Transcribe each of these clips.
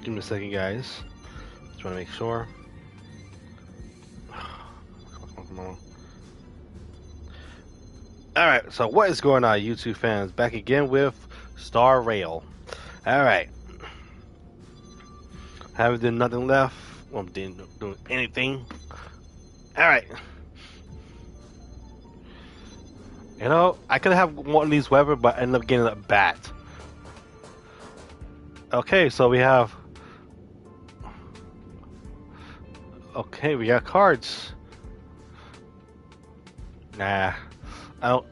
Give me a second, guys. Just want to make sure. Come on. Alright, so what is going on, YouTube fans? Back again with StarRail. Alright. Haven't done nothing left. Well, didn't do anything. Alright. You know, I could have one of these weapons, but I ended up getting a bat. Okay, so we have... Okay, we got cards. Nah. I don't.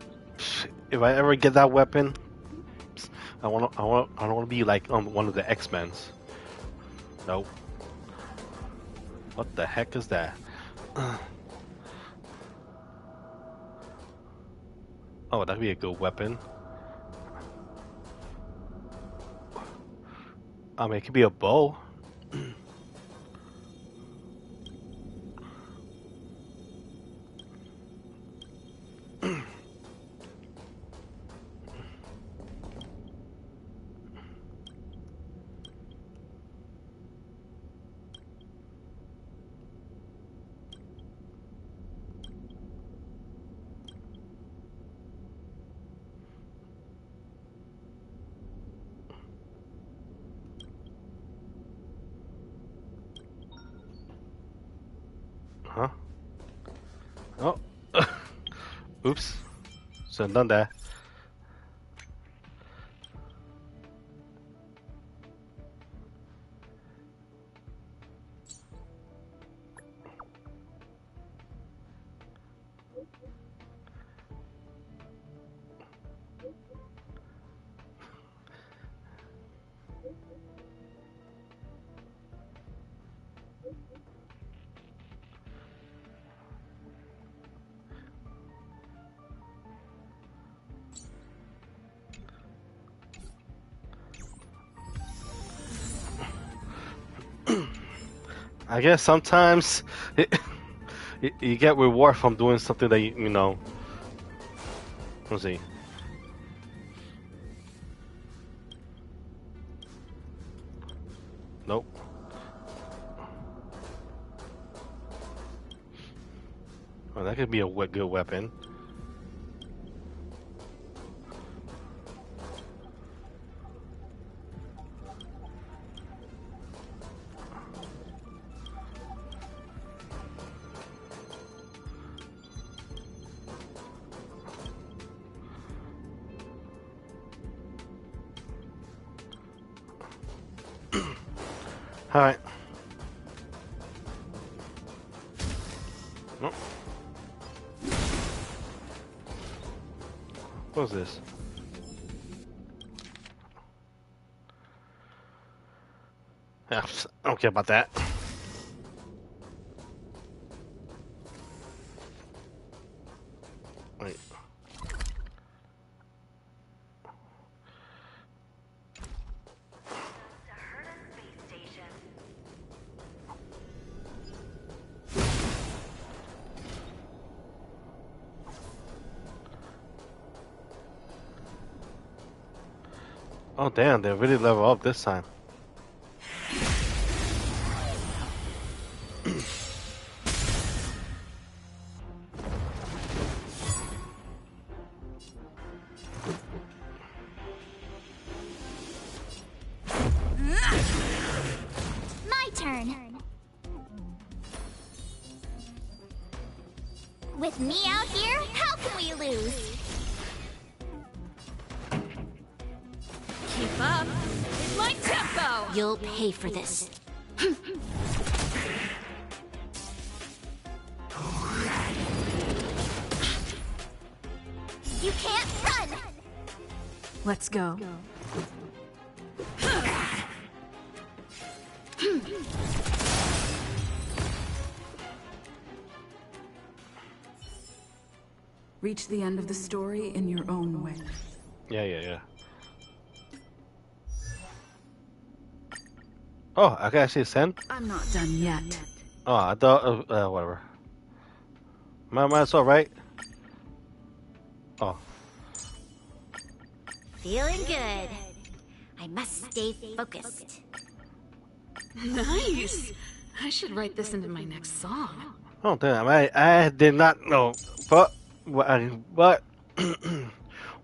If I ever get that weapon, I don't want to be like one of the X-Men's. Nope. What the heck is that? Oh, that'd be a good weapon. I mean, it could be a bow. Huh? Oh. Oops. Shouldn't done that. I guess sometimes you get reward from doing something that you know. Let's see. Nope. Oh, that could be a good weapon. All right. Nope. What's this? Yeah, I don't care about that. Wait. Oh damn, they really level up this time. My turn. With me out here, how can we lose? Keep up. It's my tempo. You'll pay for this. You can't run! Let's go. Reach the end of the story in your own way. Yeah. Oh, I can actually send. I'm not done yet. Oh, I thought whatever. Might as well, right? Oh, Feeling good. I must stay focused. Nice! I should write this into my next song. oh damn! I did not know, but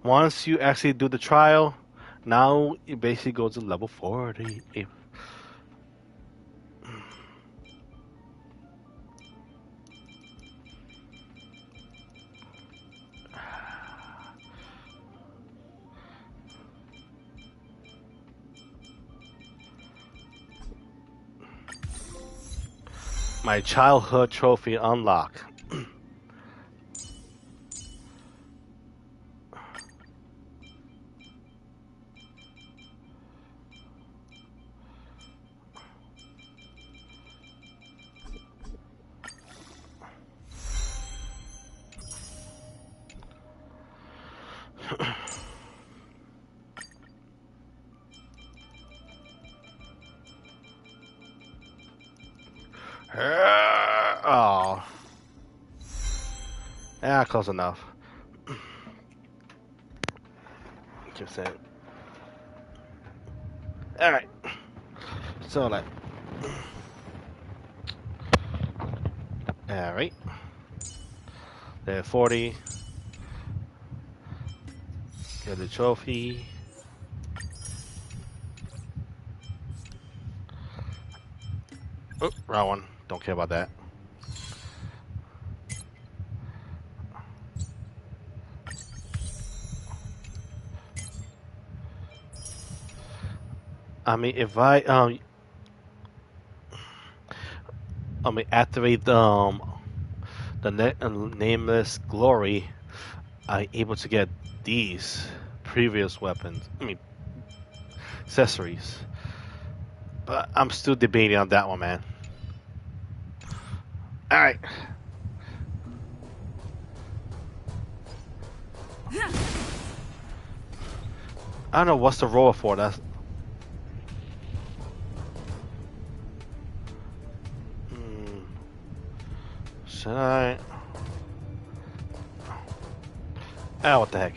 once you actually do the trial, now you basically go to level 40. My childhood trophy unlocked. Oh, yeah, close enough. Just saying. All right. So like, all right. There, 40. Get the trophy. Oh, wrong one. Don't care about that. I mean, if I mean, activate the nameless glory, I'm able to get these previous weapons. I mean, accessories. But I'm still debating on that one, man. All right. I don't know what's the roll for. That's. Should I? Ah, what the heck?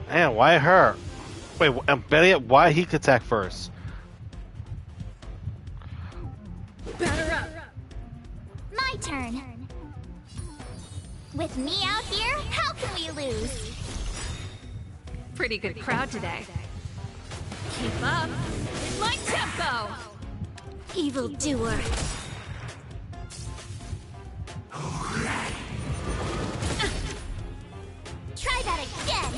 Man, why her? Wait, I'm betting it. Why he could attack first? Batter up! My turn. With me out here, how can we lose? Pretty good crowd today. Keep up with my tempo! Evildoer. Try that again.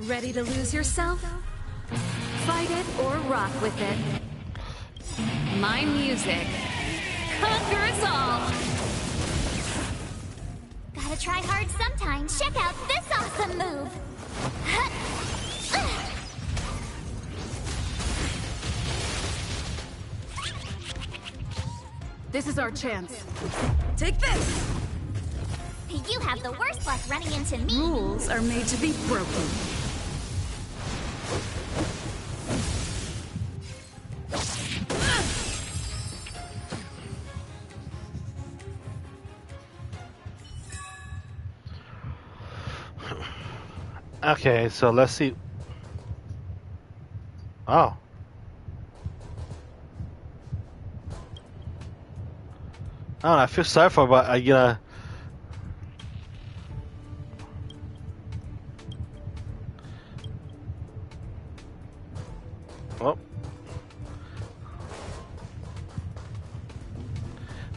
Ready to lose yourself? Fight it or rock with it. My music. Conquer us all! Gotta try hard sometimes. Check out this awesome move. This is our chance. Take this! You have the worst luck running into me. Rules are made to be broken. Okay, so let's see. Oh. I don't know, I feel sorry for her, but well,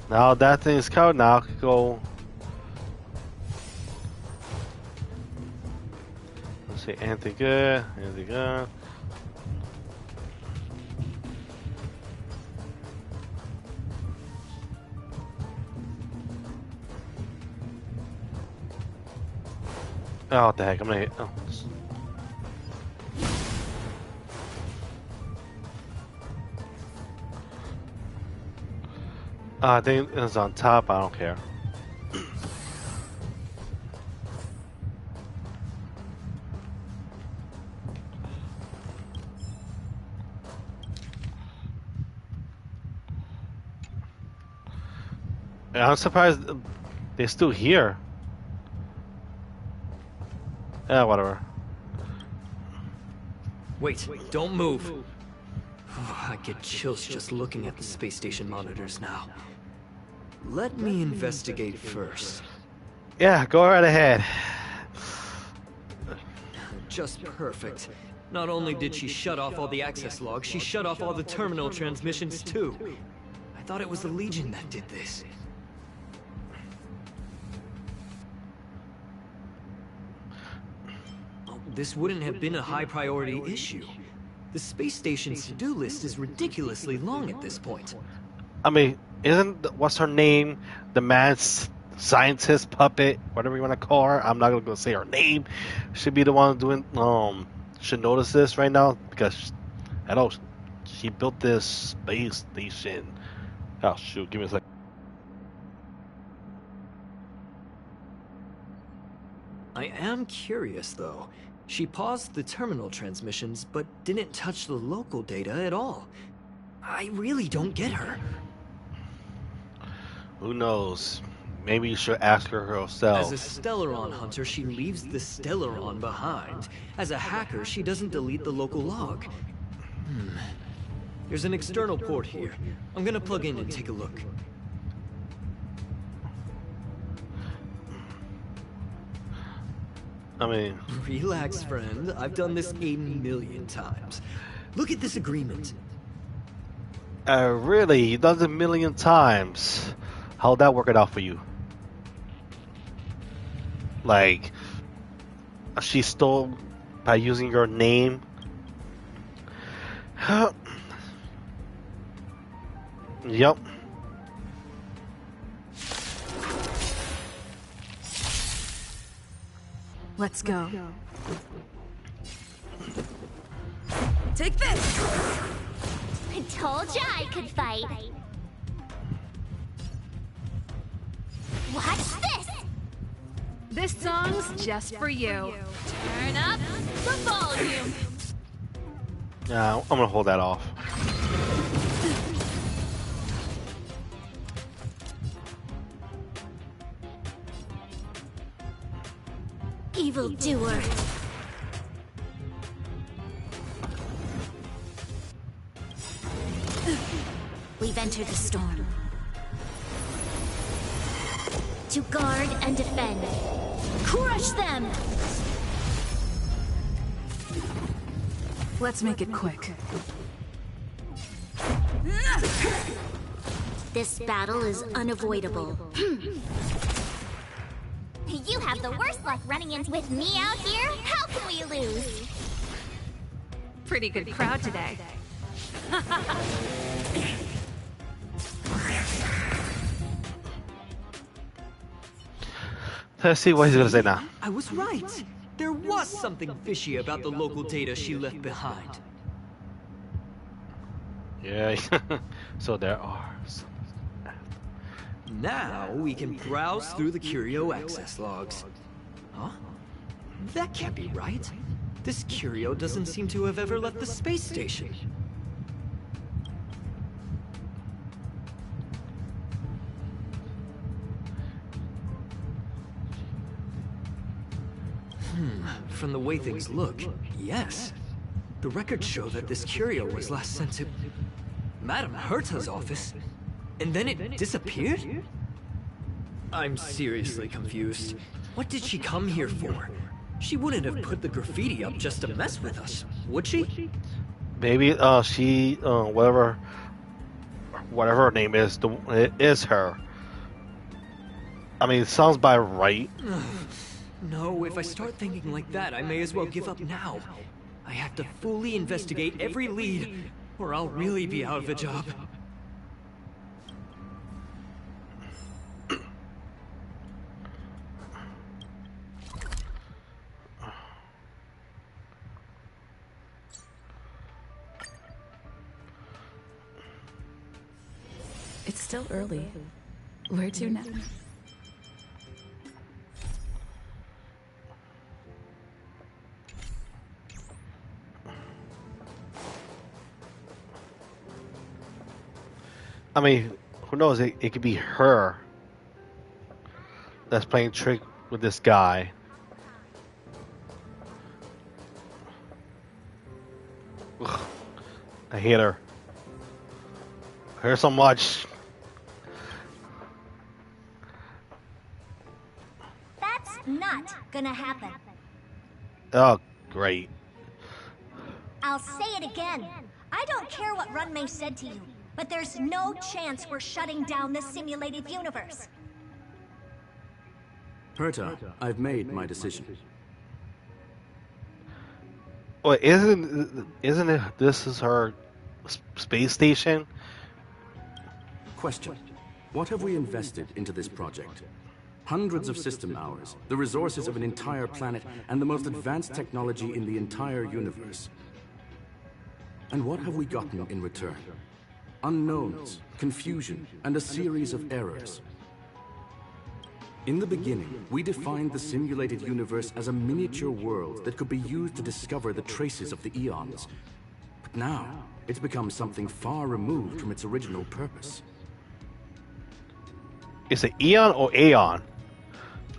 now that thing is covered. Now I can go. Let's see, anything good? Anything good? Oh, what the heck? I'm gonna hit. Oh. I think it's on top. I don't care. And I'm surprised they're still here. Yeah, whatever. Wait, don't move. Oh, I get chills just looking at the space station monitors now. Let me investigate first. Yeah, go right ahead. Just perfect. Not only did she shut off all the access logs, she shut off all the terminal transmissions too. I thought it was the Legion that did this. This wouldn't have been a high priority issue. The space station's to-do list is ridiculously long at this point. I mean, what's her name? The mad scientist puppet, whatever you want to call her. I'm not gonna go say her name. Should be the one doing. Should notice this right now because I know she built this space station. Oh shoot! Give me a second. I am curious though. She paused the terminal transmissions, but didn't touch the local data at all. I really don't get her. Who knows? Maybe you should ask her herself. As a Stellaron hunter, she leaves the Stellaron behind. As a hacker, she doesn't delete the local log. There's an external port here. I'm gonna plug in and take a look. I mean, Relax, friend. I've done this 1,000,000 times. Look at this agreement. really, you've done it 1,000,000 times. How'd that work it out for you? Like, she stole by using your name. Yep. Let's go. Take this! I told ya I could fight. Watch this! This song's just for you. Turn up the volume. Yeah, I'm gonna hold that off. Evildoer. We've entered the storm. To guard and defend. Crush them! Let's make it quick. This battle is unavoidable. You have the worst luck running in with me out here. How can we lose? Pretty good crowd today. Let's see what he's gonna say now. I was right. There was something fishy about the local data she left behind. Yeah. So there are. Now we can browse through the Curio access logs. Huh? That can't be right. This Curio doesn't seem to have ever left the space station. From the way things look, yes. The records show that this Curio was last sent to Madame Herta's office, and then it disappeared? I'm seriously confused. What did she come here for? She wouldn't have put the graffiti up just to mess with us, would she? Maybe she whatever her name is, it is her. I mean, it sounds by right. No, if I start thinking like that, I may as well give up now. I have to fully investigate every lead, or I'll really be out of a job. It's still early. Where to now? I mean, who knows? It could be her that's playing trick with this guy. Ugh, I hate her. Her so much. That's not gonna happen. Oh, great. I'll say it again. I don't care what Runmei said to you, but there's no chance we're shutting down the simulated universe. Herta, I've made my decision. Well, isn't it? This is her space station. Question. What have we invested into this project? Hundreds of system hours, the resources of an entire planet, and the most advanced technology in the entire universe. And what have we gotten in return? Unknowns, confusion, and a series of errors. In the beginning, we defined the simulated universe as a miniature world that could be used to discover the traces of the eons. But now, it's become something far removed from its original purpose. Is it Eon or Aeon?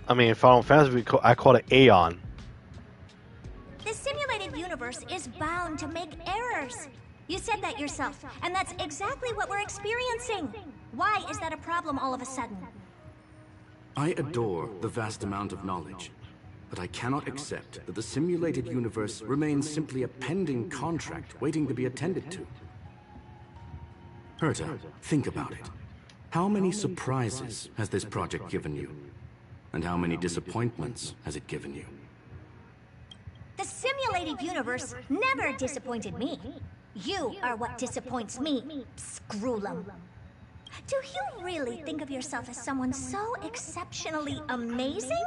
I mean, in Final Fantasy, I call it Aeon. The simulated universe is bound to make errors. You said that yourself, and that's exactly what we're experiencing. Why is that a problem all of a sudden? I adore the vast amount of knowledge, but I cannot accept that the simulated universe remains simply a pending contract waiting to be attended to. Herta, think about it. How many surprises has this project given you? And how many disappointments has it given you? The simulated universe never disappointed me. You are what disappoints me, Screwlum. Do you really think of yourself as someone so exceptionally amazing?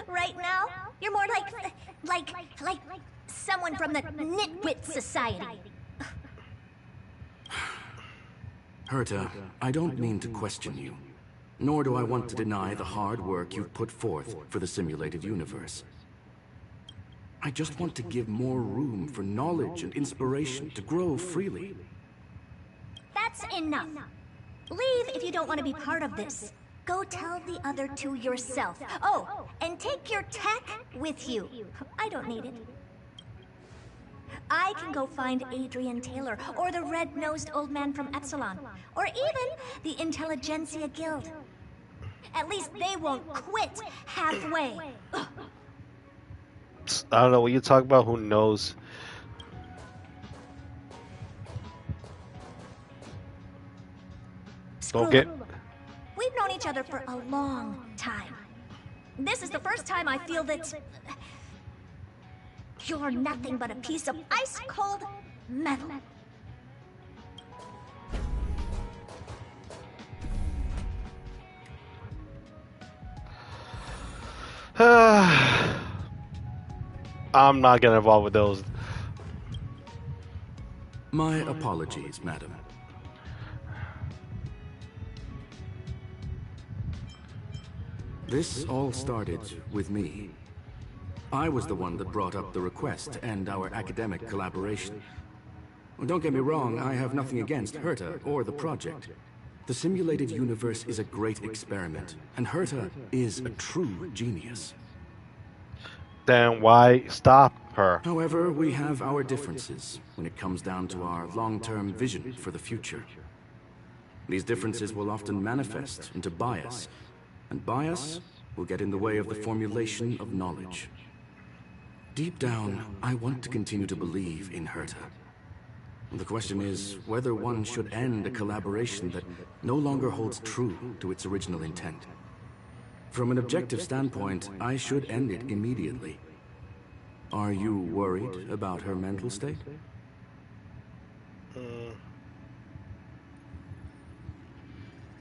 Right now, you're more like someone from the Nitwit Society. Herta, I don't mean to question you, nor do I want to deny the hard work you've put forth for the simulated universe. I just want to give more room for knowledge and inspiration to grow freely. That's enough. Leave if you don't want to be part of this. Go tell the other two yourself. Oh, and take your tech with you. I don't need it. I can go find Adrian Taylor, or the red-nosed old man from Epsilon, or even the Intelligentsia Guild. At least they won't quit halfway. I don't know what you talk about. Who knows? Don't get. We've known each other for a long time. This is the first time I feel that you're nothing but a piece of ice-cold metal. I'm not getting involved with those. My apologies, madam. This all started with me. I was the one that brought up the request to end our academic collaboration. Well, don't get me wrong, I have nothing against Herta or the project. The simulated universe is a great experiment, and Herta is a true genius. Then why stop her? However, we have our differences when it comes down to our long-term vision for the future. These differences will often manifest into bias, and bias will get in the way of the formulation of knowledge. Deep down, I want to continue to believe in Herta. The question is whether one should end a collaboration that no longer holds true to its original intent. From an objective standpoint, I should end it immediately. Are you worried about her mental state?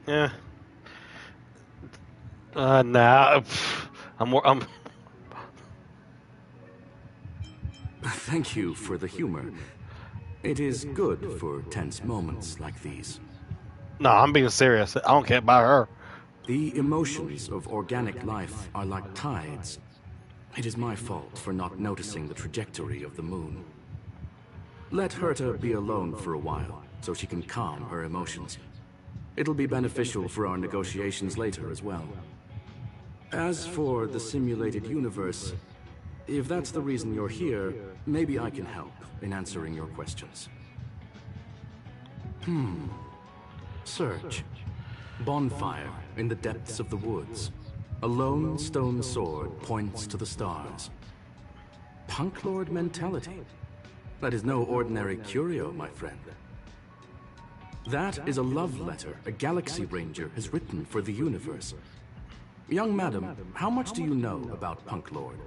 Yeah. Nah. I'm. Thank you for the humor. It is good for tense moments like these. No, I'm being serious. I don't care about her. The emotions of organic life are like tides. It is my fault for not noticing the trajectory of the moon. Let Herta be alone for a while, so she can calm her emotions. It'll be beneficial for our negotiations later as well. As for the simulated universe, if that's the reason you're here, maybe I can help in answering your questions. Search. Bonfire in the depths of the woods. A lone stone sword points to the stars. Punk Lord mentality. That is no ordinary curio, my friend. That is a love letter a Galaxy Ranger has written for the universe. Young madam, how much do you know about Punk Lord?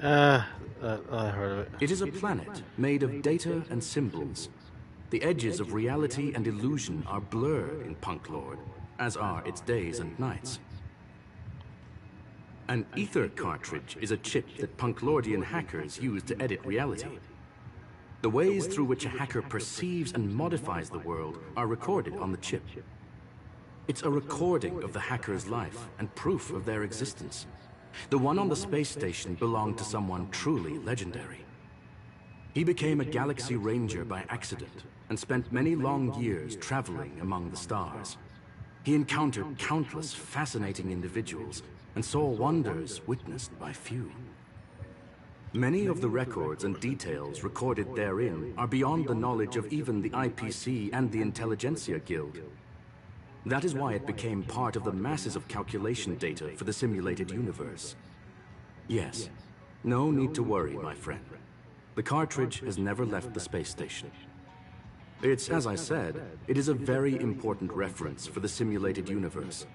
I heard of it. It is a planet made of data and symbols. The edges of reality and illusion are blurred in Punk Lord, as are its days and nights. An ether cartridge is a chip that Punklordian hackers use to edit reality. The ways through which a hacker perceives and modifies the world are recorded on the chip. It's a recording of the hacker's life and proof of their existence. The one on the space station belonged to someone truly legendary. He became a Galaxy Ranger by accident and spent many long years traveling among the stars. He encountered countless fascinating individuals and saw wonders witnessed by few. Many of the records and details recorded therein are beyond the knowledge of even the IPC and the Intelligentsia Guild. That is why it became part of the masses of calculation data for the simulated universe. Yes, no need to worry, my friend. The cartridge has never left the space station. It's, as I said, it is a very important reference for the simulated universe.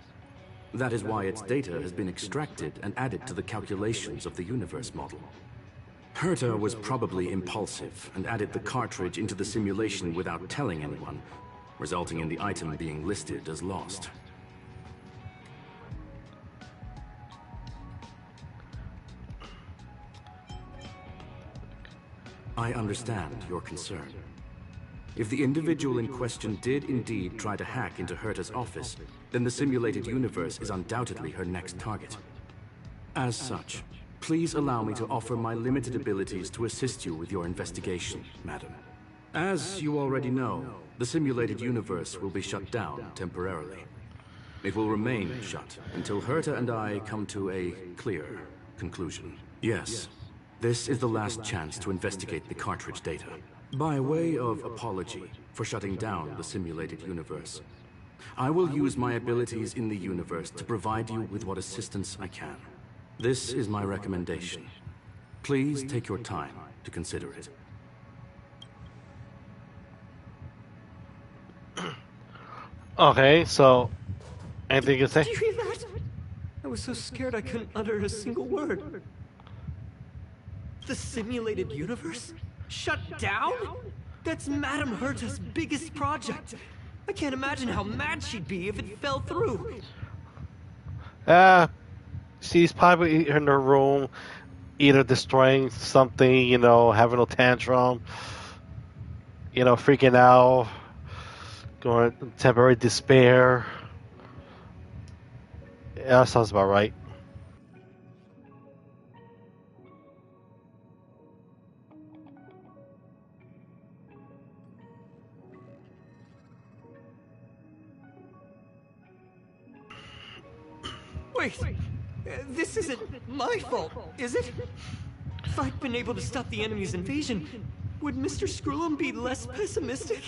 That is why its data has been extracted and added to the calculations of the universe model. Herta was probably impulsive and added the cartridge into the simulation without telling anyone, resulting in the item being listed as lost. I understand your concern. If the individual in question did indeed try to hack into Herta's office, then the simulated universe is undoubtedly her next target. As such, please allow me to offer my limited abilities to assist you with your investigation, madam. As you already know, the simulated universe will be shut down temporarily. It will remain shut until Herta and I come to a clear conclusion. Yes, this is the last chance to investigate the cartridge data. By way of apology for shutting down the simulated universe, I will use my abilities in the universe to provide you with what assistance I can. This is my recommendation. Please take your time to consider it. Okay, so anything you say? Did you hear that? I was so scared I couldn't utter a single word. The simulated universe? Shut down? That's Madame Herta's biggest project. I can't imagine how mad she'd be if it fell through. She's probably in her room, either destroying something, you know, having a tantrum, you know, freaking out, going temporary despair. Yeah, that sounds about right. Wait, this isn't my fault, is it? If I'd been able to stop the enemy's invasion, would Mr. Skrullum be less pessimistic?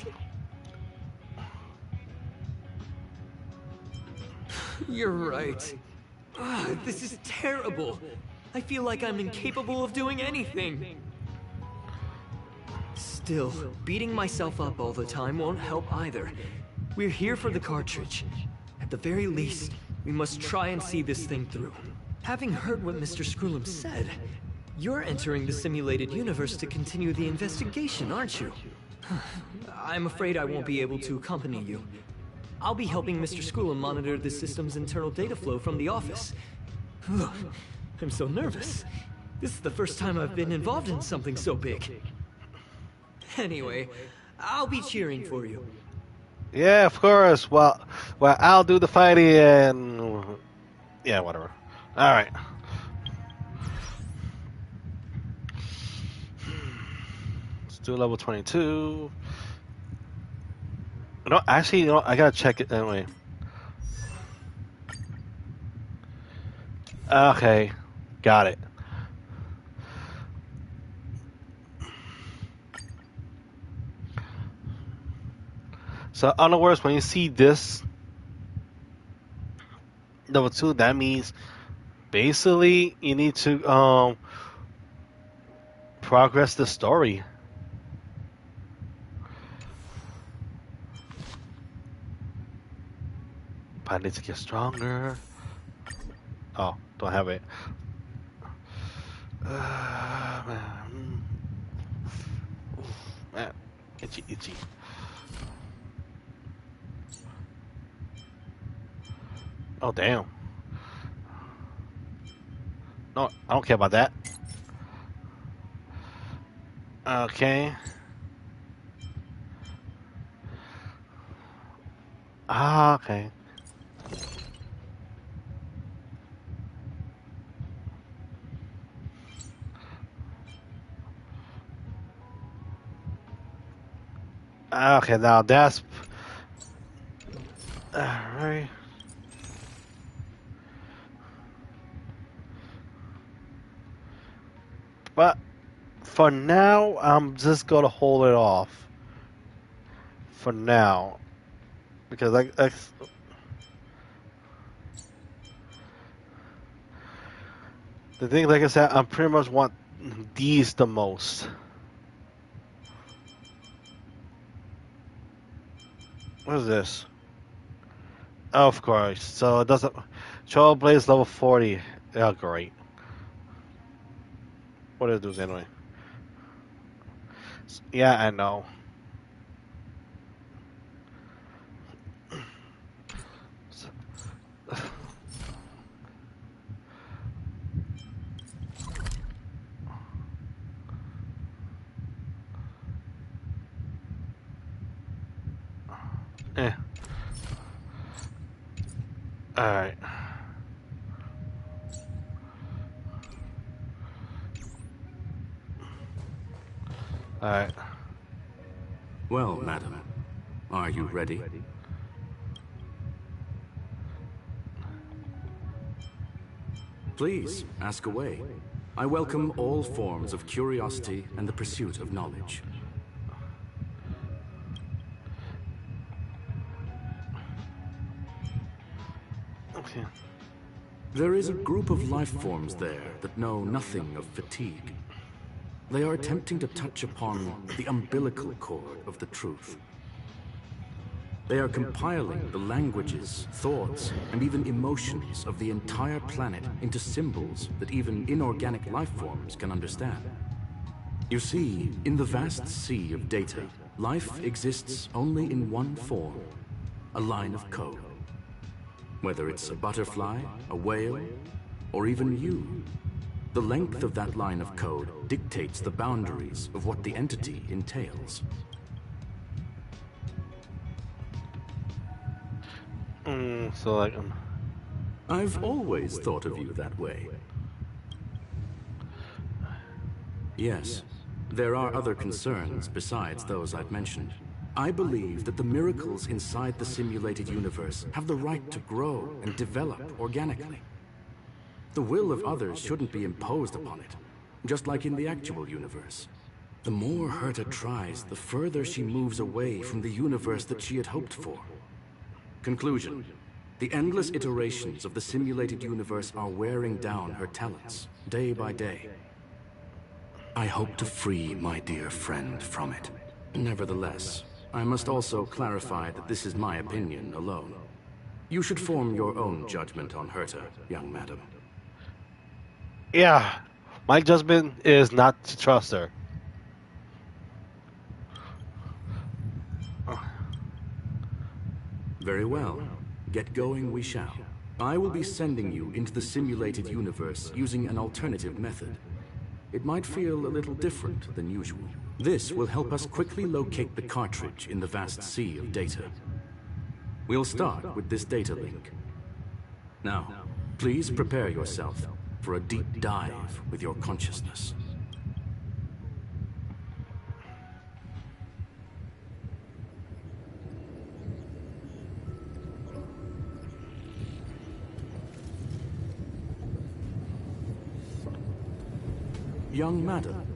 You're right. This is terrible. I feel like I'm incapable of doing anything. Still, beating myself up all the time won't help either. We're here for the cartridge. At the very least, we must try and see this thing through. Having heard what Mr. Skrullum said, you're entering the simulated universe to continue the investigation, aren't you? I'm afraid I won't be able to accompany you. I'll be helping Mr. Skrullum monitor the system's internal data flow from the office. Ugh, I'm so nervous. This is the first time I've been involved in something so big. Anyway, I'll be cheering for you. Yeah, of course. Well, I'll do the fighting and yeah, whatever. All right. Let's do level 22. No, actually, I gotta check it anyway. Okay, got it. So, in other words, when you see this level 2, that means basically you need to progress the story. But I need to get stronger. Oh, don't have it. Man. Man. Itchy, itchy. Oh, damn. No, I don't care about that. Okay. Ah, okay. Okay, now that's right. But for now, I'm just gonna hold it off. For now, because the thing, like I said, I pretty much want these the most. What is this? Of course. So it doesn't. Trailblaze level 40. Yeah, great. What does it do anyway? Yeah, I know. Eh. Alright. Alright. Well, madam, are you ready? Please, ask away. I welcome all forms of curiosity and the pursuit of knowledge. Okay. There is a group of life forms there that know nothing of fatigue. They are attempting to touch upon the umbilical cord of the truth. They are compiling the languages, thoughts, and even emotions of the entire planet into symbols that even inorganic life forms can understand. You see, in the vast sea of data, life exists only in one form, a line of code. Whether it's a butterfly, a whale, or even you, the length of that line of code dictates the boundaries of what the entity entails. So like, I've always thought of you that way. Yes, there are other concerns besides those I've mentioned. I believe that the miracles inside the simulated universe have the right to grow and develop organically. The will of others shouldn't be imposed upon it, just like in the actual universe. The more Herta tries, the further she moves away from the universe that she had hoped for. Conclusion. The endless iterations of the simulated universe are wearing down her talents, day by day. I hope to free my dear friend from it. Nevertheless, I must also clarify that this is my opinion alone. You should form your own judgment on Herta, young madam. yeah, my judgment is not to trust her. Very well. Get going we shall. I will be sending you into the simulated universe using an alternative method. it might feel a little different than usual. This will help us quickly locate the cartridge in the vast sea of data. We'll start with this data link. Now, please prepare yourself for a deep dive with your consciousness. Young madam,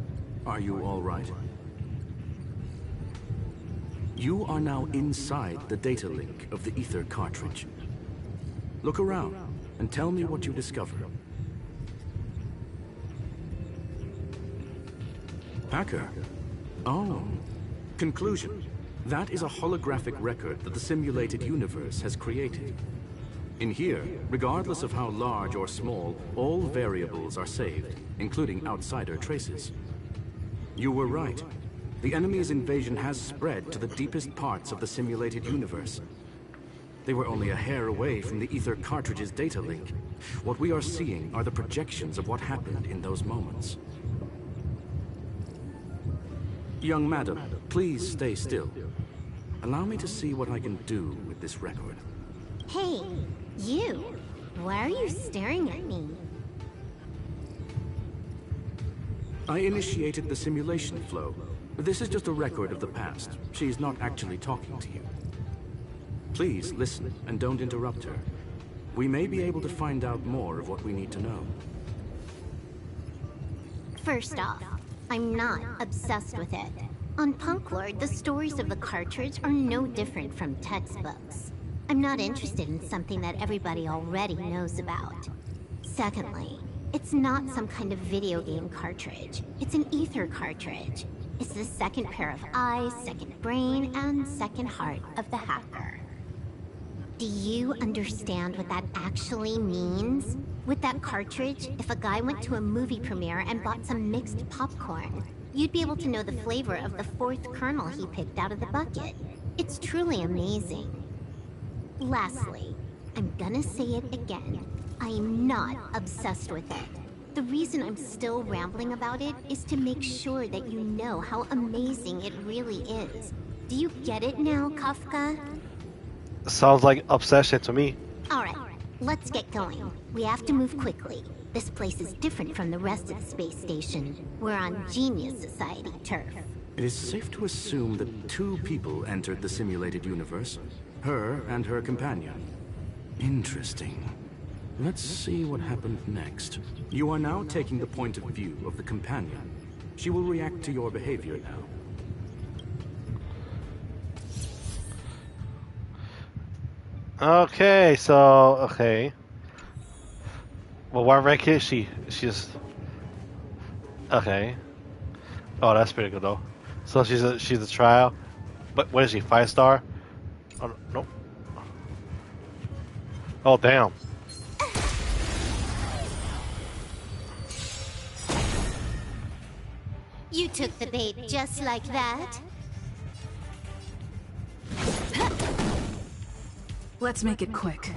are you all right? You are now inside the data link of the ether cartridge. Look around and tell me what you discover. Packer? Oh. Conclusion. That is a holographic record that the simulated universe has created. In here, regardless of how large or small, all variables are saved, including outsider traces. You were right. The enemy's invasion has spread to the deepest parts of the simulated universe. They were only a hair away from the ether cartridge's data link. What we are seeing are the projections of what happened in those moments. Young madam, please stay still. Allow me to see what I can do with this record. Hey, you! Why are you staring at me? I initiated the simulation flow. This is just a record of the past. She's not actually talking to you. Please listen and don't interrupt her. We may be able to find out more of what we need to know. First off, I'm not obsessed with it. On Punk Lord, the stories of the cartridge are no different from textbooks. I'm not interested in something that everybody already knows about. Secondly, it's not some kind of video game cartridge. It's an ether cartridge. It's the second pair of eyes, second brain, and second heart of the hacker. Do you understand what that actually means? With that cartridge, if a guy went to a movie premiere and bought some mixed popcorn, you'd be able to know the flavor of the fourth kernel he picked out of the bucket. It's truly amazing. Lastly, I'm gonna say it again. I am not obsessed with it. The reason I'm still rambling about it is to make sure that you know how amazing it really is. Do you get it now, Kafka? Sounds like obsession to me. Alright, let's get going. We have to move quickly. This place is different from the rest of the space station. We're on Genius Society turf. It is safe to assume that two people entered the simulated universe. Her and her companion. Interesting. Let's see what happened next. You are now taking the point of view of the companion. She will react to your behavior now. Okay, so okay. Well, what rank is she? She's okay. Oh, that's pretty good though. So she's a trial, but what is she? 5-star? Oh, nope. Oh damn. You took the bait just like that? Let's make it quick.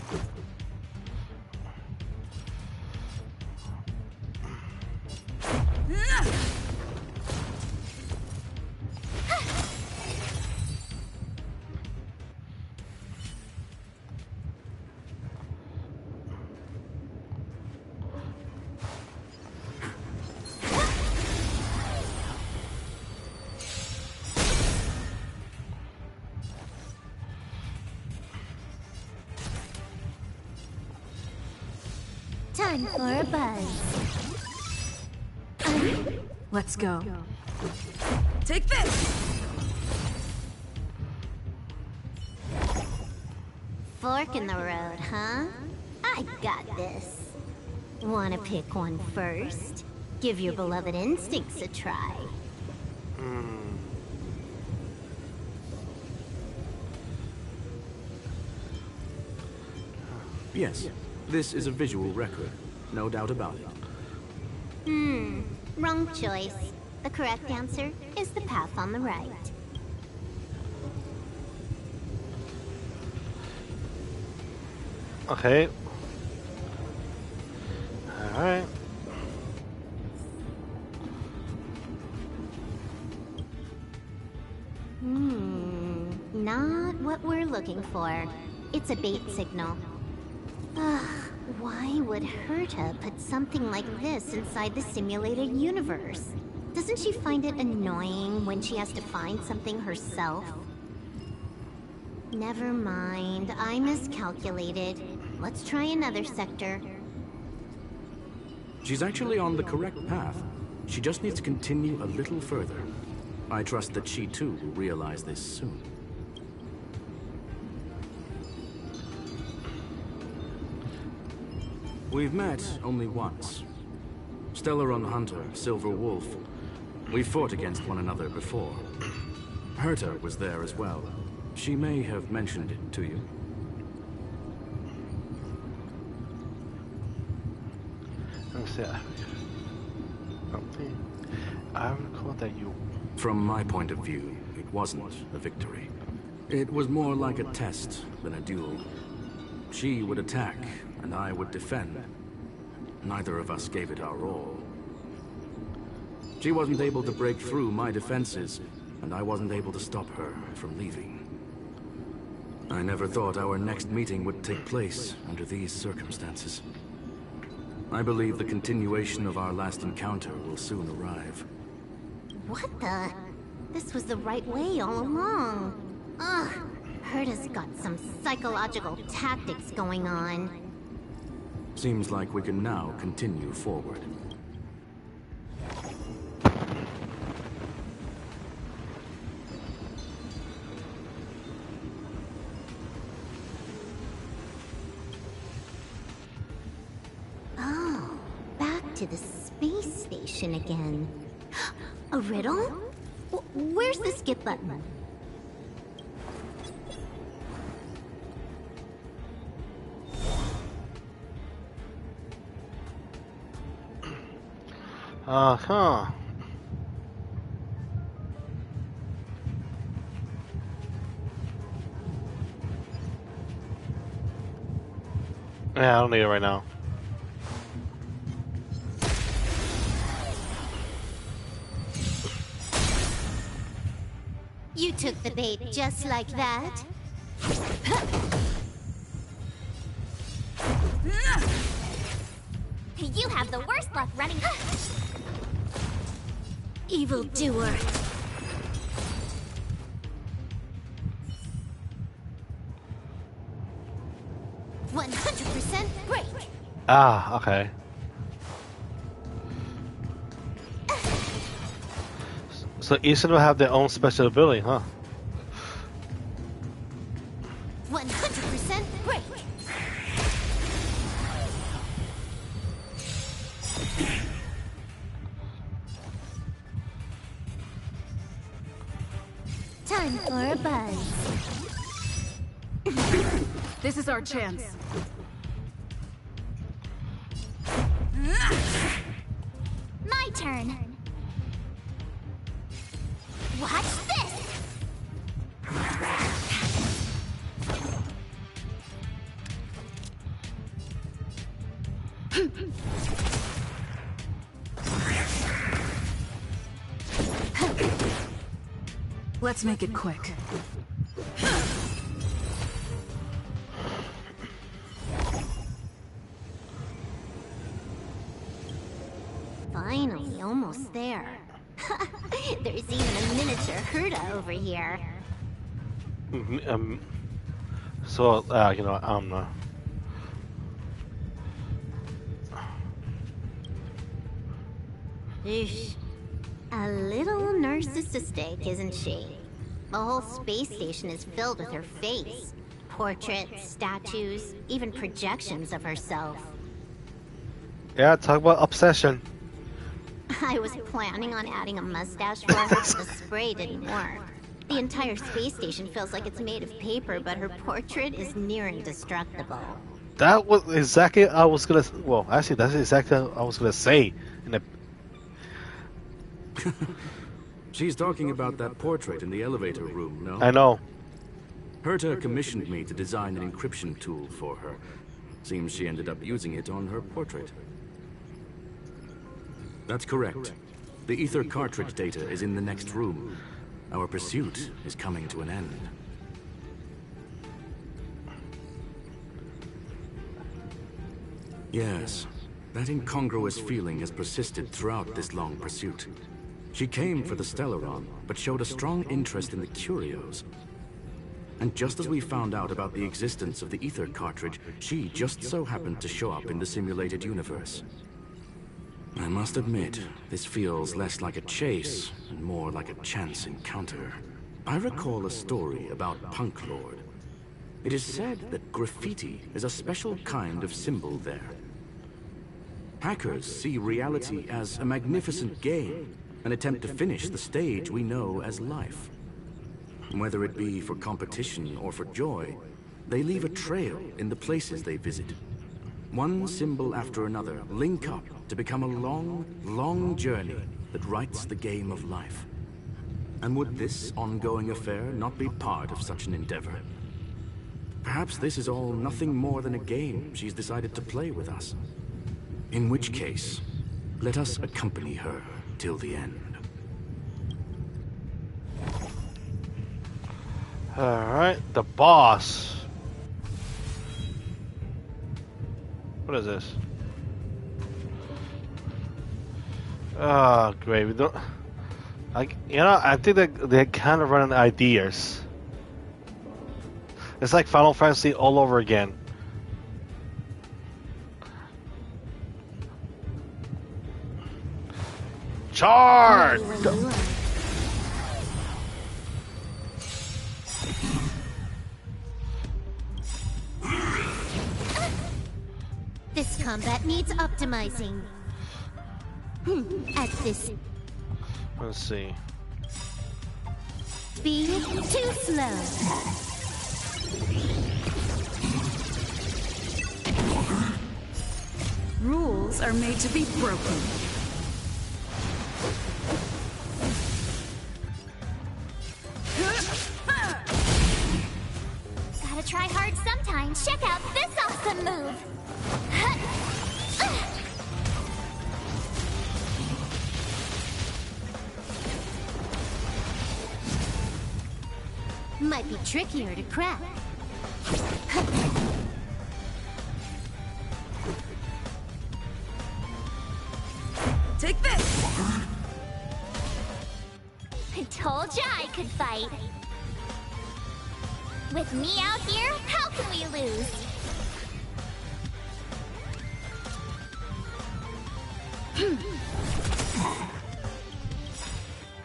Time for a buzz. Let's go. Take this! Fork in the road, huh? I got this. Wanna pick one first? Give your beloved instincts a try. Yes, this is a visual record. No doubt about it. Wrong choice. The correct answer is the path on the right. Okay. Alright. what we're looking for. It's a bait signal. Ugh, why would Herta put something like this inside the simulated universe? Doesn't she find it annoying when she has to find something herself? Never mind, I miscalculated. Let's try another sector. She's actually on the correct path. She just needs to continue a little further. I trust that she too will realize this soon. We've met only once. Stellaron Hunter, Silver Wolf. We fought against one another before. Herta was there as well. She may have mentioned it to you. I recall that you... From my point of view, it wasn't a victory. It was more like a test than a duel. She would attack, and I would defend. Neither of us gave it our all. She wasn't able to break through my defenses, and I wasn't able to stop her from leaving. I never thought our next meeting would take place under these circumstances. I believe the continuation of our last encounter will soon arrive. What the? This was the right way all along. Ugh, Herta's got some psychological tactics going on. Seems like we can now continue forward. Oh, back to the space station again. A riddle? Where's the skip button? Uh-huh. Yeah, I don't need it right now. You took the bait just like that? You have the worst luck running. Evildoer. "100% break." Ah, okay. So each will have their own special ability, huh? 100% break. Time for a buzz. This is our chance. My turn. Watch this! Let's make it quick. Finally, almost there. There's even a miniature Herta over here. So, you know, Eesh. A little narcissistic, isn't she? The whole space station is filled with her face. Portraits, statues, even projections of herself. yeah, talk about obsession. I was planning on adding a mustache for her, but the spray didn't work. The entire space station feels like it's made of paper, but her portrait is near indestructible. That was exactly I was gonna. Well, actually, that's exactly what I was gonna say. In the She's talking about that portrait in the elevator room, no? I know. Herta commissioned me to design an encryption tool for her. Seems she ended up using it on her portrait. That's correct. The ether cartridge data is in the next room. Our pursuit is coming to an end. Yes, that incongruous feeling has persisted throughout this long pursuit. She came for the Stellaron, but showed a strong interest in the curios. And just as we found out about the existence of the ether cartridge, she just so happened to show up in the simulated universe. I must admit, this feels less like a chase and more like a chance encounter. I recall a story about Punk Lord. It is said that graffiti is a special kind of symbol there. Hackers see reality as a magnificent game, an attempt to finish the stage we know as life. Whether it be for competition or for joy, they leave a trail in the places they visit. One symbol after another link up to become a long, long journey that writes the game of life. And would this ongoing affair not be part of such an endeavor? Perhaps this is all nothing more than a game she's decided to play with us. In which case, let us accompany her till the end. Alright, the boss. What is this? Oh, great. We don't. I think that they're kind of running ideas. It's like Final Fantasy all over again. Charge! This combat needs optimizing. At this Let's see. speed, too slow. Rules are made to be broken. Gotta try hard sometimes. Check out this awesome move. Might be trickier to crack. Take this! I told ya I could fight. With me out here, how can we lose?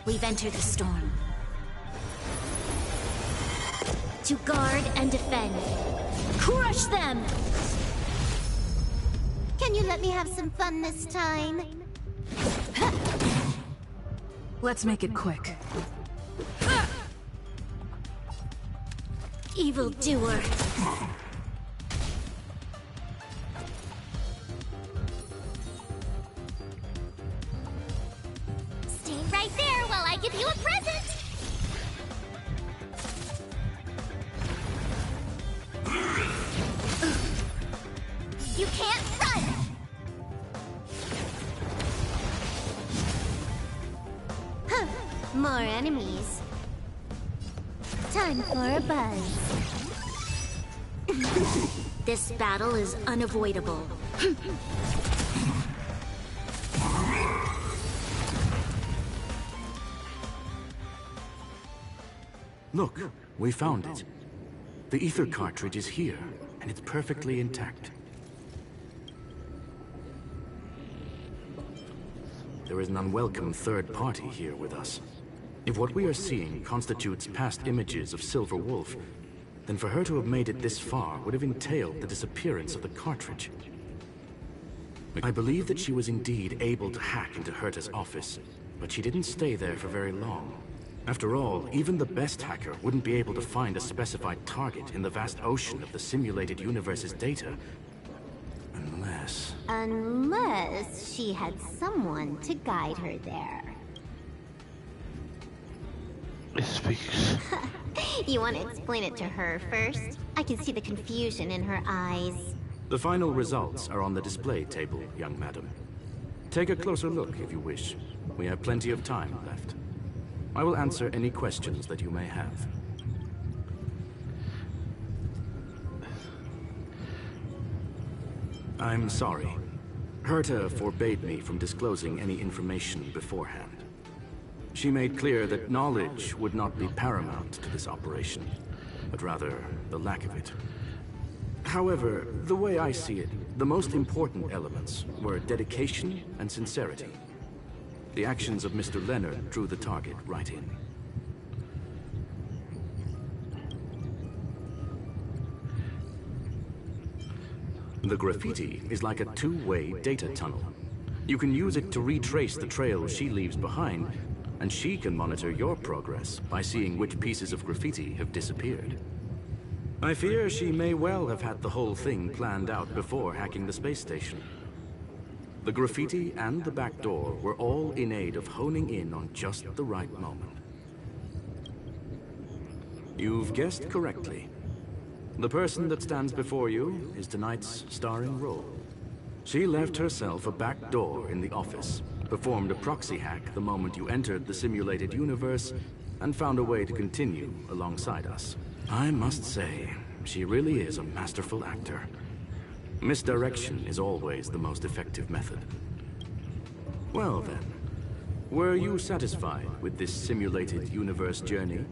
We've entered the storm. To guard and defend. Crush them! Can you let me have some fun this time? Let's make it quick. Evil doer. Stay right there while I give you a present. You can't run. Huh. More enemies. Time for a buzz. This battle is unavoidable. Look, we found it. The ether cartridge is here, and it's perfectly intact. There is an unwelcome third party here with us. If what we are seeing constitutes past images of Silver Wolf, then for her to have made it this far would have entailed the disappearance of the cartridge. I believe that she was indeed able to hack into Herta's office, but she didn't stay there for very long. After all, even the best hacker wouldn't be able to find a specified target in the vast ocean of the simulated universe's data. Unless she had someone to guide her there. It speaks. You want to explain it to her first? I can see the confusion in her eyes. The final results are on the display table, young madam. Take a closer look if you wish. We have plenty of time left. I will answer any questions that you may have. I'm sorry. Herta forbade me from disclosing any information beforehand. She made clear that knowledge would not be paramount to this operation, but rather the lack of it. However, the way I see it, the most important elements were dedication and sincerity. The actions of Mr. Leonard drew the target right in. The graffiti is like a two-way data tunnel. You can use it to retrace the trail she leaves behind, and she can monitor your progress by seeing which pieces of graffiti have disappeared. I fear she may well have had the whole thing planned out before hacking the space station. The graffiti and the back door were all in aid of honing in on just the right moment. You've guessed correctly. The person that stands before you is tonight's starring role. She left herself a back door in the office, performed a proxy hack the moment you entered the simulated universe, and found a way to continue alongside us. I must say, she really is a masterful actor. Misdirection is always the most effective method. Well then, were you satisfied with this simulated universe journey,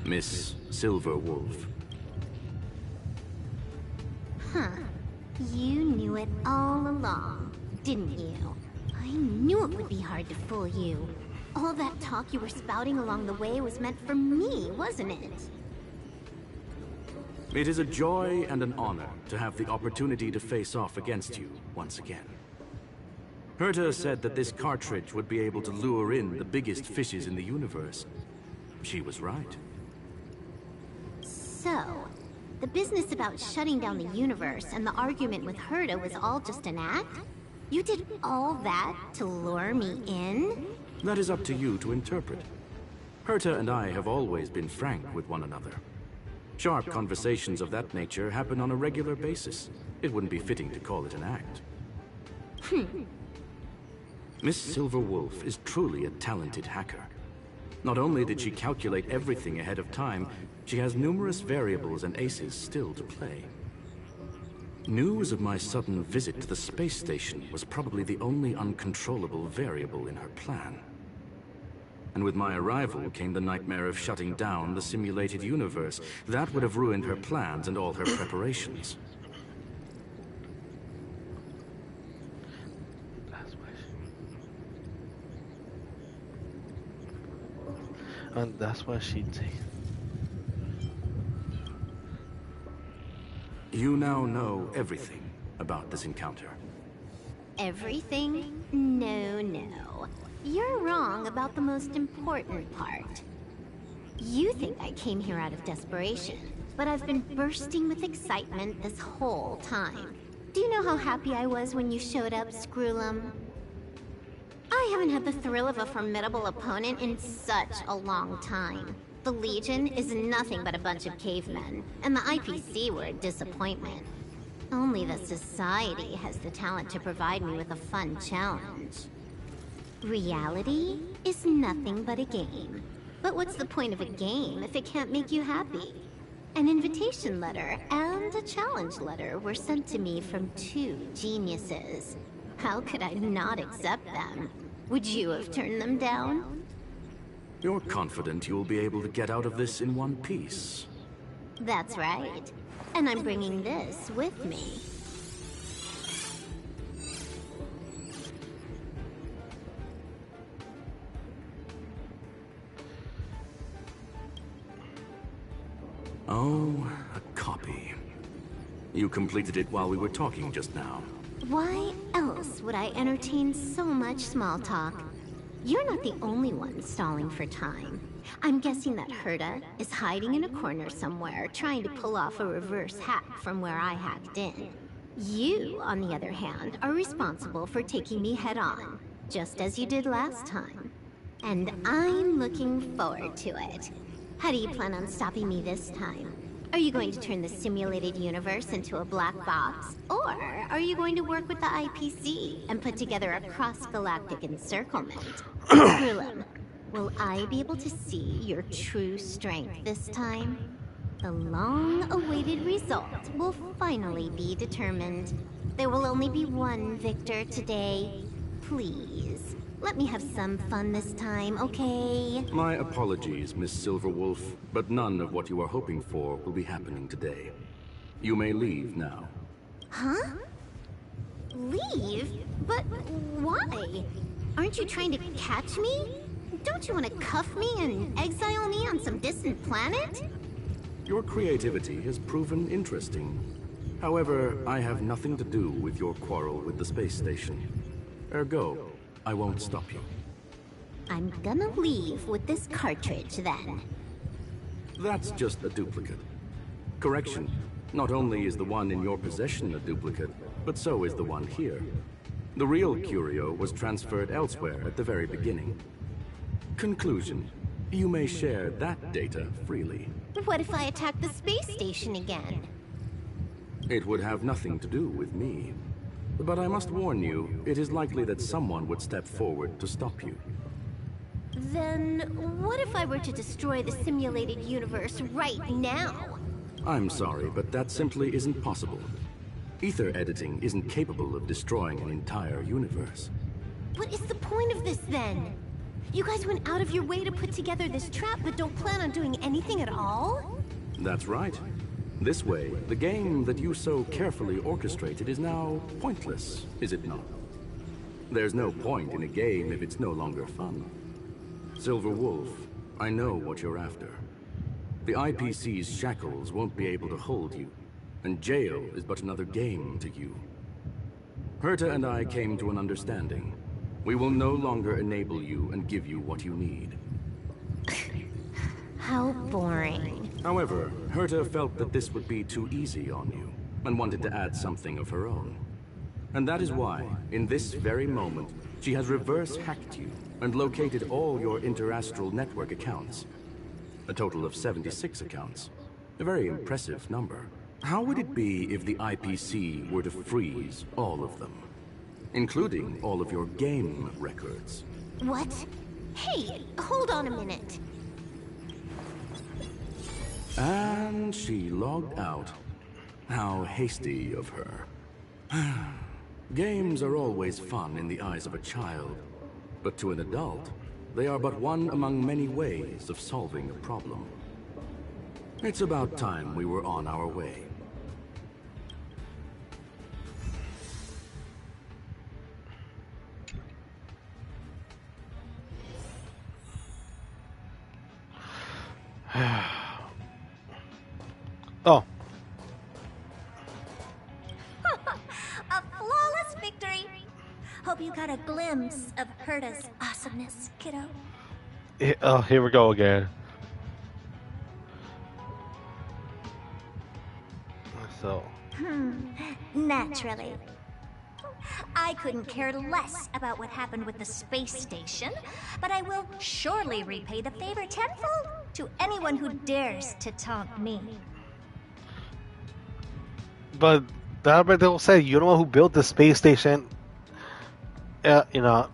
Miss Silverwolf? Huh. You knew it all along, didn't you? I knew it would be hard to fool you. All that talk you were spouting along the way was meant for me, wasn't it? It is a joy and an honor to have the opportunity to face off against you once again. Herta said that this cartridge would be able to lure in the biggest fishes in the universe. She was right. So, the business about shutting down the universe and the argument with Herta was all just an act? You did all that to lure me in? That is up to you to interpret. Herta and I have always been frank with one another. Sharp conversations of that nature happen on a regular basis. It wouldn't be fitting to call it an act. Miss Silverwolf is truly a talented hacker. Not only did she calculate everything ahead of time, she has numerous variables and aces still to play. News of my sudden visit to the space station was probably the only uncontrollable variable in her plan. And with my arrival came the nightmare of shutting down the simulated universe. That would have ruined her plans and all her preparations. And that's why she takes. You now know everything about this encounter. Everything? No. You're wrong about the most important part. You think I came here out of desperation, but I've been bursting with excitement this whole time. Do you know how happy I was when you showed up, Screwlum? I haven't had the thrill of a formidable opponent in such a long time. The Legion is nothing but a bunch of cavemen, and the IPC were a disappointment. Only the Society has the talent to provide me with a fun challenge. Reality is nothing but a game. But what's the point of a game if it can't make you happy? An invitation letter and a challenge letter were sent to me from two geniuses. How could I not accept them? Would you have turned them down? You're confident you'll be able to get out of this in one piece. That's right. And I'm bringing this with me. Oh, a copy. You completed it while we were talking just now. Why else would I entertain so much small talk? You're not the only one stalling for time. I'm guessing that Herta is hiding in a corner somewhere, trying to pull off a reverse hack from where I hacked in. You, on the other hand, are responsible for taking me head-on, just as you did last time. And I'm looking forward to it. How do you plan on stopping me this time? Are you going to turn the simulated universe into a black box? Or are you going to work with the IPC and put together a cross-galactic encirclement? Screwlum, will I be able to see your true strength this time? The long-awaited result will finally be determined. There will only be one victor today. Please, let me have some fun this time, okay? My apologies, Miss Silverwolf, but none of what you are hoping for will be happening today. You may leave now. Huh? Leave? But why? Aren't you trying to catch me? Don't you want to cuff me and exile me on some distant planet? Your creativity has proven interesting. However, I have nothing to do with your quarrel with the space station. Ergo, I won't stop you. I'm gonna leave with this cartridge, then. That's just a duplicate. Correction, not only is the one in your possession a duplicate, but so is the one here. The real curio was transferred elsewhere at the very beginning. Conclusion, you may share that data freely. What if I attack the space station again? It would have nothing to do with me. But I must warn you, it is likely that someone would step forward to stop you. Then, what if I were to destroy the simulated universe right now? I'm sorry, but that simply isn't possible. Ether editing isn't capable of destroying an entire universe. What is the point of this, then? You guys went out of your way to put together this trap, but don't plan on doing anything at all? That's right. This way, the game that you so carefully orchestrated is now pointless, is it not? There's no point in a game if it's no longer fun. Silver Wolf, I know what you're after. The IPC's shackles won't be able to hold you, and jail is but another game to you. Herta and I came to an understanding. We will no longer enable you and give you what you need. How boring. However, Herta felt that this would be too easy on you, and wanted to add something of her own. And that is why, in this very moment, she has reverse-hacked you and located all your interastral network accounts. A total of 76 accounts. A very impressive number. How would it be if the IPC were to freeze all of them? Including all of your game records. What? Hey, hold on a minute. And she logged out. How hasty of her. Games are always fun in the eyes of a child, but to an adult, they are but one among many ways of solving a problem. It's about time we were on our way. Oh. A flawless victory! Hope you got a glimpse of Herta's awesomeness, kiddo. Oh, here we go again. So. Naturally. I couldn't care less about what happened with the space station, but I will surely repay the favor tenfold to anyone who dares to taunt me. But that will say, you know who built the space station? You know,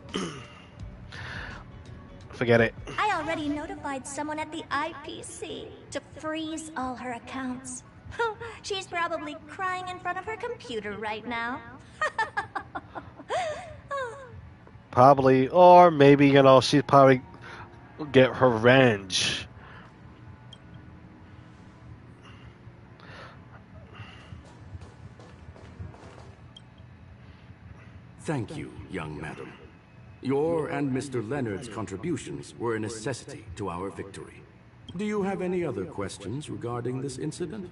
forget it. I already notified someone at the IPC to freeze all her accounts. She's probably crying in front of her computer right now. Probably, or maybe, you know, she'd probably get her revenge. Thank you, young madam. Your and Mr. Leonard's contributions were a necessity to our victory. Do you have any other questions regarding this incident?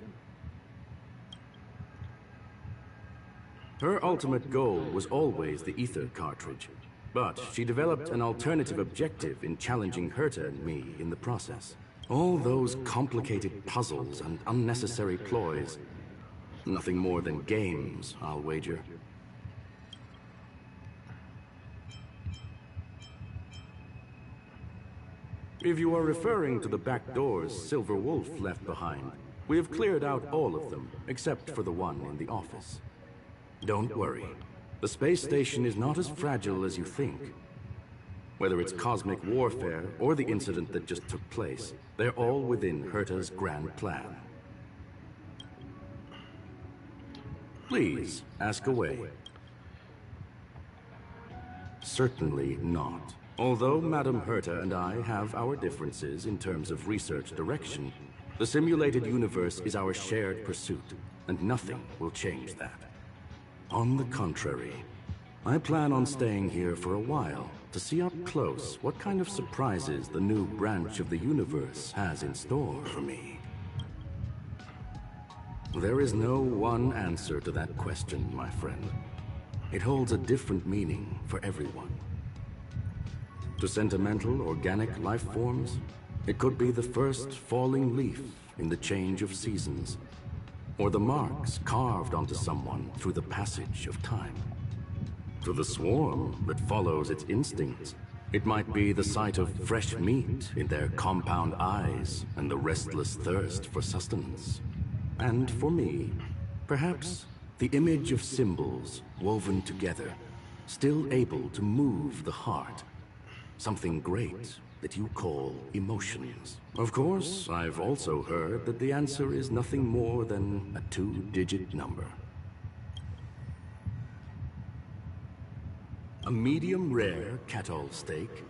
Her ultimate goal was always the ether cartridge, but she developed an alternative objective in challenging Herta and me in the process. All those complicated puzzles and unnecessary ploys. Nothing more than games, I'll wager. If you are referring to the back doors Silver Wolf left behind, we have cleared out all of them, except for the one in the office. Don't worry. The space station is not as fragile as you think. Whether it's cosmic warfare or the incident that just took place, they're all within Herta's grand plan. Please, ask away. Certainly not. Although Madame Herta and I have our differences in terms of research direction, the simulated universe is our shared pursuit, and nothing will change that. On the contrary, I plan on staying here for a while to see up close what kind of surprises the new branch of the universe has in store for me. There is no one answer to that question, my friend. It holds a different meaning for everyone. To sentimental, organic life forms, it could be the first falling leaf in the change of seasons, or the marks carved onto someone through the passage of time. To the swarm that follows its instincts, it might be the sight of fresh meat in their compound eyes and the restless thirst for sustenance. And for me, perhaps the image of symbols woven together, still able to move the heart. Something great that you call emotions. Of course, I've also heard that the answer is nothing more than a 2-digit number. A medium rare cattle steak,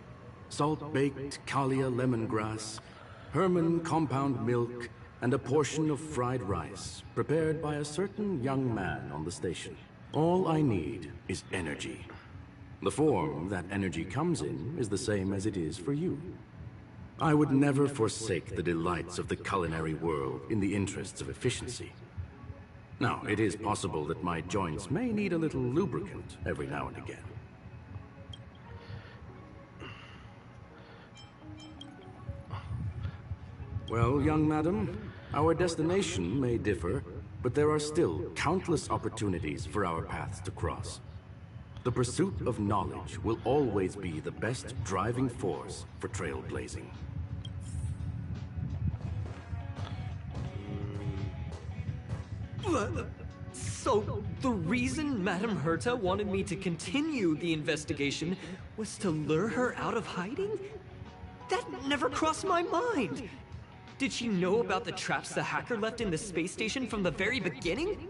salt-baked Kalia lemongrass, Herman compound milk, and a portion of fried rice, prepared by a certain young man on the station. All I need is energy. The form that energy comes in is the same as it is for you. I would never forsake the delights of the culinary world in the interests of efficiency. Now, it is possible that my joints may need a little lubricant every now and again. Well, young madam, our destination may differ, but there are still countless opportunities for our paths to cross. The pursuit of knowledge will always be the best driving force for trailblazing. So, the reason Madame Herta wanted me to continue the investigation was to lure her out of hiding? That never crossed my mind! Did she know about the traps the hacker left in the space station from the very beginning?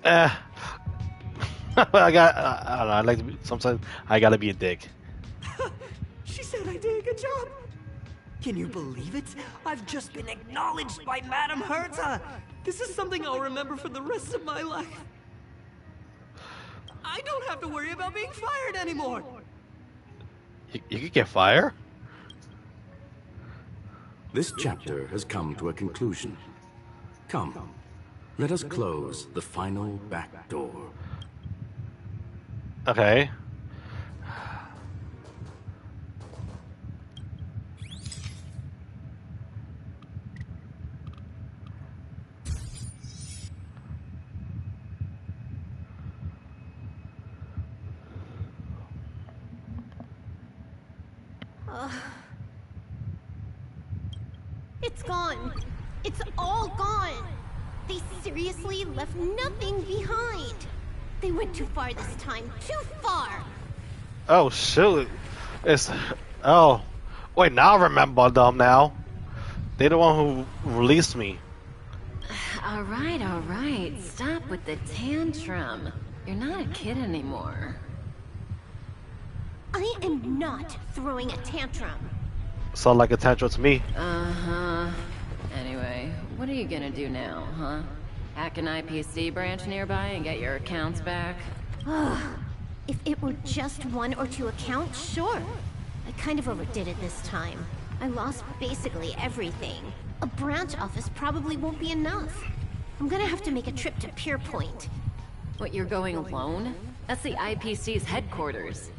I don't know, I like to be, sometimes I gotta be a dick. She said I did a good job. Can you believe it? I've just been acknowledged by Madame Herta. This is something I'll remember for the rest of my life. I don't have to worry about being fired anymore. You could get fired? This chapter has come to a conclusion. Come, let us close the final back door. Okay. It's gone. It's all gone. They seriously left nothing behind. They went too far this time. Too far. Oh shoot! It's oh wait, now I remember them now. They're the one who released me. All right. Stop with the tantrum. You're not a kid anymore. I am not throwing a tantrum. Sound like a tantrum to me. Uh-huh. Anyway, what are you gonna do now, huh? Hack an IPC branch nearby and get your accounts back? If it were just 1 or 2 accounts, sure. I kind of overdid it this time. I lost basically everything. A branch office probably won't be enough. I'm gonna have to make a trip to Pier Point. What, you're going alone? That's the IPC's headquarters.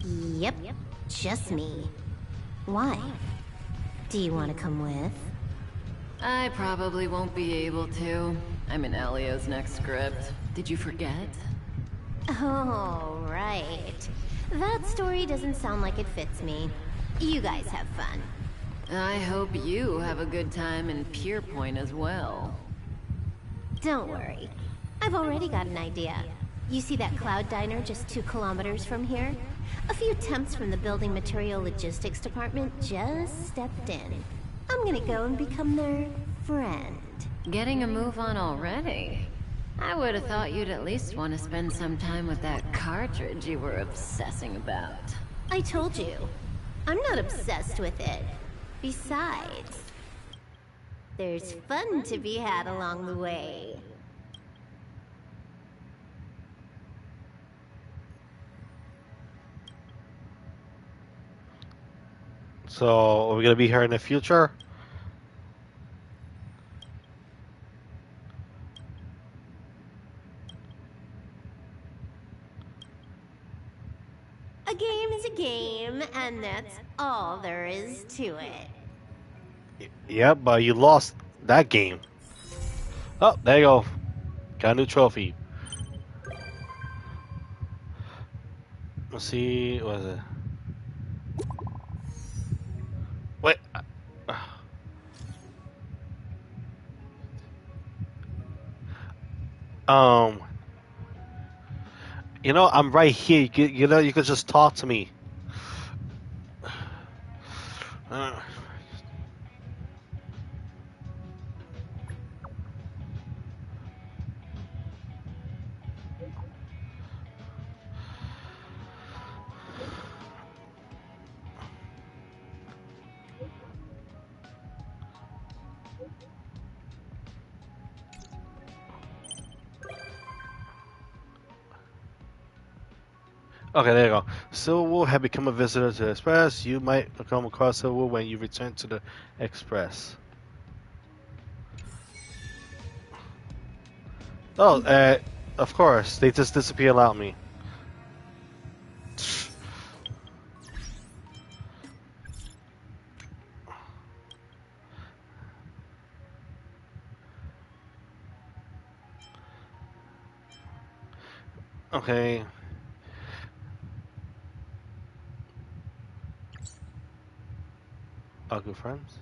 Yep, just me. Why? Do you want to come with? I probably won't be able to. I'm in Elio's next script. Did you forget? Oh, right. That story doesn't sound like it fits me. You guys have fun. I hope you have a good time in Pier Point as well. Don't worry. I've already got an idea. You see that cloud diner just 2 kilometers from here? A few temps from the building material logistics department just stepped in. I'm gonna go and become their friend. Getting a move on already? I would have thought you'd at least want to spend some time with that cartridge you were obsessing about. I told you, I'm not obsessed with it. Besides, there's fun to be had along the way. So, are we gonna be here in the future? A game is a game, and that's all there is to it. Yeah, but you lost that game. Oh, there you go. Got a new trophy. Let's see, what is it? Wait. Um, I'm right here. You could just talk to me. Uh, Okay, there you go. Silverwood have become a visitor to the Express. You might come across Silverwood when you return to the Express. Oh, of course. They just disappear without me. Okay. Are good friends?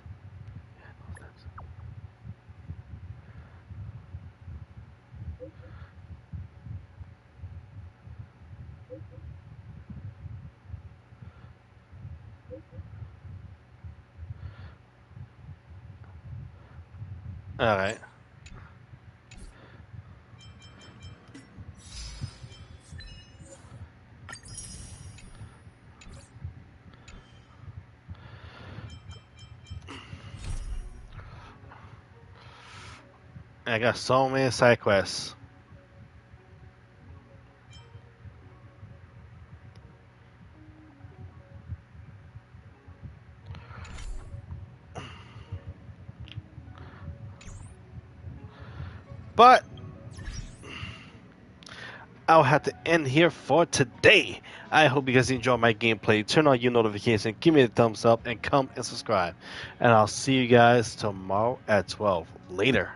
Alright. I got so many side quests. But I'll have to end here for today. I hope you guys enjoyed my gameplay. Turn on your notifications, give me a thumbs up, and come and subscribe. And I'll see you guys tomorrow at 12. Later.